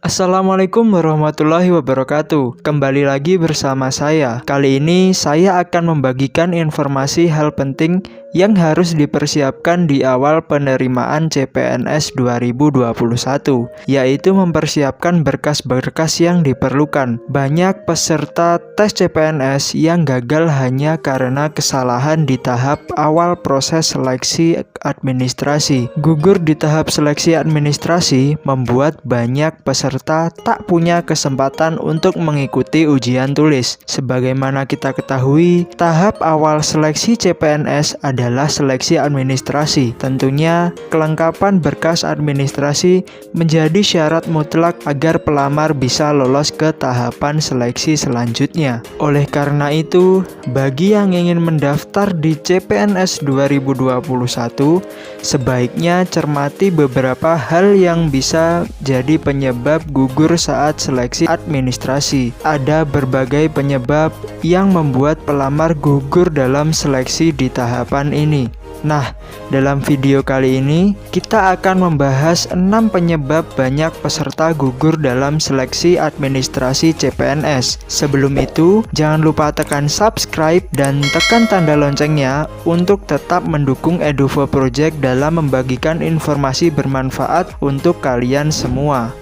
Assalamualaikum warahmatullahi wabarakatuh. Kembali lagi bersama saya. Kali ini saya akan membagikan informasi hal penting yang harus dipersiapkan di awal penerimaan CPNS 2021, yaitu mempersiapkan berkas-berkas yang diperlukan. Banyak peserta tes CPNS yang gagal hanya karena kesalahan di tahap awal proses seleksi administrasi. Gugur di tahap seleksi administrasi membuat banyak peserta tak punya kesempatan untuk mengikuti ujian tulis. Sebagaimana kita ketahui, tahap awal seleksi CPNS adalah seleksi administrasi. Tentunya, kelengkapan berkas administrasi menjadi syarat mutlak agar pelamar bisa lolos ke tahapan seleksi selanjutnya. Oleh karena itu, bagi yang ingin mendaftar di CPNS 2021, sebaiknya cermati beberapa hal yang bisa jadi penyebab gugur saat seleksi administrasi. Ada berbagai penyebab yang membuat pelamar gugur dalam seleksi di tahapan ini. Nah, dalam video kali ini kita akan membahas 6 penyebab banyak peserta gugur dalam seleksi administrasi CPNS. Sebelum itu, jangan lupa tekan subscribe dan tekan tanda loncengnya untuk tetap mendukung Eduvo Project dalam membagikan informasi bermanfaat untuk kalian semua.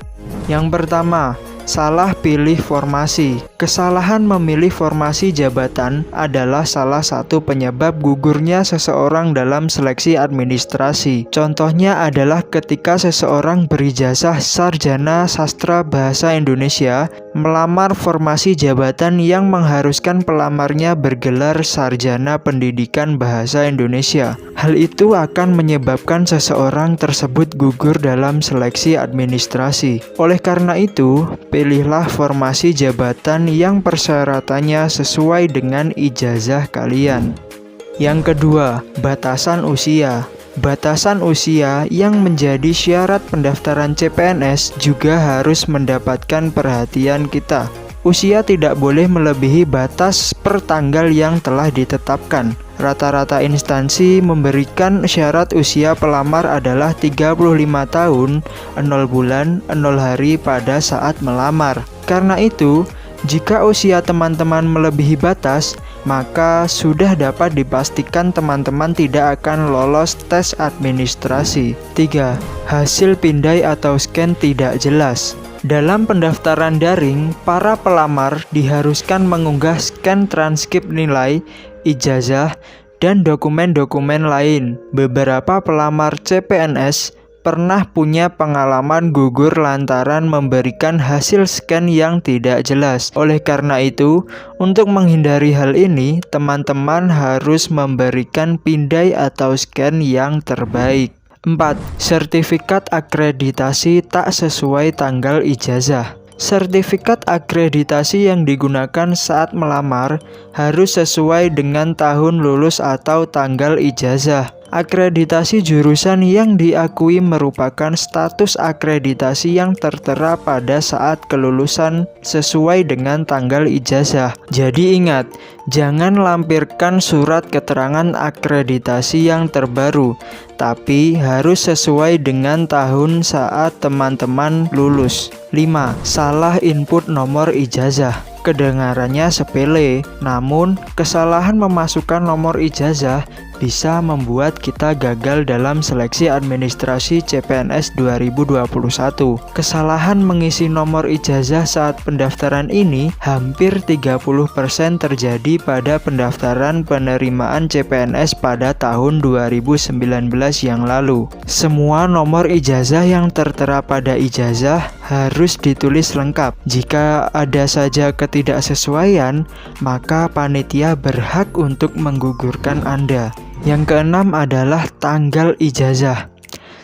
Yang pertama, salah pilih formasi. Kesalahan memilih formasi jabatan adalah salah satu penyebab gugurnya seseorang dalam seleksi administrasi. Contohnya adalah ketika seseorang berijazah sarjana sastra bahasa Indonesia melamar formasi jabatan yang mengharuskan pelamarnya bergelar sarjana pendidikan bahasa Indonesia. Hal itu akan menyebabkan seseorang tersebut gugur dalam seleksi administrasi. Oleh karena itu, pilihlah formasi jabatan yang persyaratannya sesuai dengan ijazah kalian. Yang kedua, batasan usia. Batasan usia yang menjadi syarat pendaftaran CPNS juga harus mendapatkan perhatian kita. Usia tidak boleh melebihi batas per tanggal yang telah ditetapkan. Rata-rata instansi memberikan syarat usia pelamar adalah 35 tahun, 0 bulan, 0 hari pada saat melamar. Karena itu, jika usia teman-teman melebihi batas, maka sudah dapat dipastikan teman-teman tidak akan lolos tes administrasi. 3. Hasil pindai atau scan tidak jelas. Dalam pendaftaran daring, para pelamar diharuskan mengunggah scan transkrip nilai, ijazah, dan dokumen-dokumen lain. Beberapa pelamar CPNS pernah punya pengalaman gugur lantaran memberikan hasil scan yang tidak jelas. Oleh karena itu, untuk menghindari hal ini, teman-teman harus memberikan pindai atau scan yang terbaik. 4. Sertifikat akreditasi tak sesuai tanggal ijazah. Sertifikat akreditasi yang digunakan saat melamar harus sesuai dengan tahun lulus atau tanggal ijazah. Akreditasi jurusan yang diakui merupakan status akreditasi yang tertera pada saat kelulusan sesuai dengan tanggal ijazah. Jadi ingat, jangan lampirkan surat keterangan akreditasi yang terbaru, tapi harus sesuai dengan tahun saat teman-teman lulus. 5. Salah input nomor ijazah. Kedengarannya sepele, namun kesalahan memasukkan nomor ijazah bisa membuat kita gagal dalam seleksi administrasi CPNS 2021. Kesalahan mengisi nomor ijazah saat pendaftaran ini hampir 30% terjadi pada pendaftaran penerimaan CPNS pada tahun 2019 yang lalu. Semua nomor ijazah yang tertera pada ijazah harus ditulis lengkap. Jika ada saja ketidaksesuaian, maka panitia berhak untuk menggugurkan Anda. Yang keenam adalah tanggal ijazah.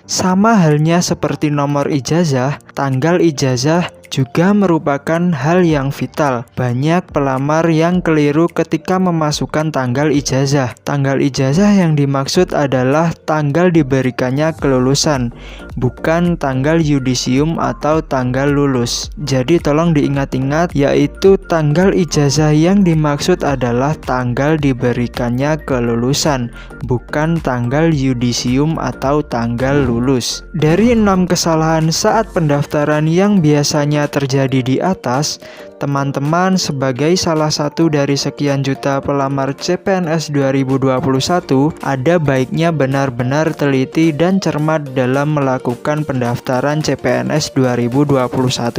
Sama halnya seperti nomor ijazah, tanggal ijazah juga merupakan hal yang vital. Banyak pelamar yang keliru ketika memasukkan tanggal ijazah. Tanggal ijazah yang dimaksud adalah tanggal diberikannya kelulusan, bukan tanggal yudisium atau tanggal lulus. Jadi tolong diingat-ingat, yaitu tanggal ijazah yang dimaksud adalah tanggal diberikannya kelulusan, bukan tanggal yudisium atau tanggal lulus. Dari 6 kesalahan saat pendaftaran yang biasanya terjadi di atas, teman-teman sebagai salah satu dari sekian juta pelamar CPNS 2021 ada baiknya benar-benar teliti dan cermat dalam melakukan pendaftaran CPNS 2021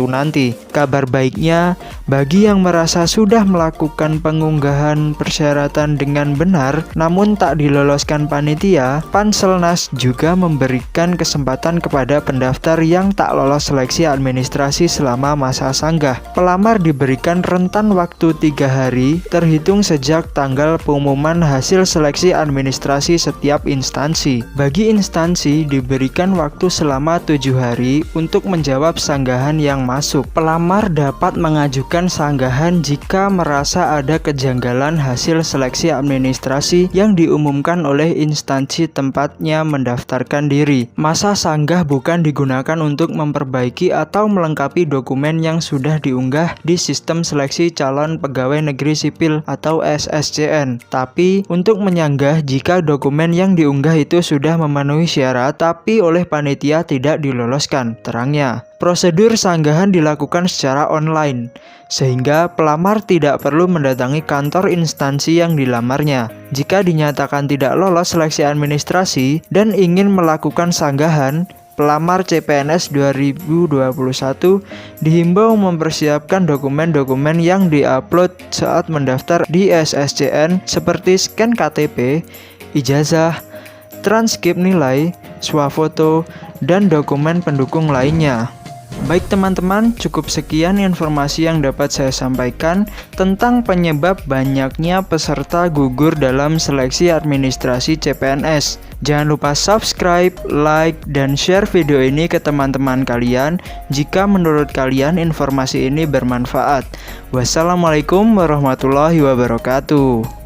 nanti. Kabar baiknya, bagi yang merasa sudah melakukan pengunggahan persyaratan dengan benar namun tak diloloskan panitia, Panselnas juga memberikan kesempatan kepada pendaftar yang tak lolos seleksi administrasi selama masa sanggah. Pelamar diberikan rentan waktu 3 hari terhitung sejak tanggal pengumuman hasil seleksi administrasi setiap instansi. Bagi instansi diberikan waktu selama 7 hari untuk menjawab sanggahan yang masuk. Pelamar dapat mengajukan sanggahan jika merasa ada kejanggalan hasil seleksi administrasi yang diumumkan oleh instansi tempatnya mendaftarkan diri. Masa sanggah bukan digunakan untuk memperbaiki atau melengkapi dokumen yang sudah diunggah di Sistem Seleksi Calon Pegawai Negeri Sipil atau SSCN, tapi untuk menyanggah jika dokumen yang diunggah itu sudah memenuhi syarat tapi oleh panitia tidak diloloskan, terangnya. Prosedur sanggahan dilakukan secara online, sehingga pelamar tidak perlu mendatangi kantor instansi yang dilamarnya. Jika dinyatakan tidak lolos seleksi administrasi dan ingin melakukan sanggahan, pelamar CPNS 2021 dihimbau mempersiapkan dokumen-dokumen yang diupload saat mendaftar di SSCN seperti scan KTP, ijazah, transkrip nilai, swafoto, dan dokumen pendukung lainnya. Baik teman-teman, cukup sekian informasi yang dapat saya sampaikan tentang penyebab banyaknya peserta gugur dalam seleksi administrasi CPNS. Jangan lupa subscribe, like, dan share video ini ke teman-teman kalian jika menurut kalian informasi ini bermanfaat. Wassalamualaikum warahmatullahi wabarakatuh.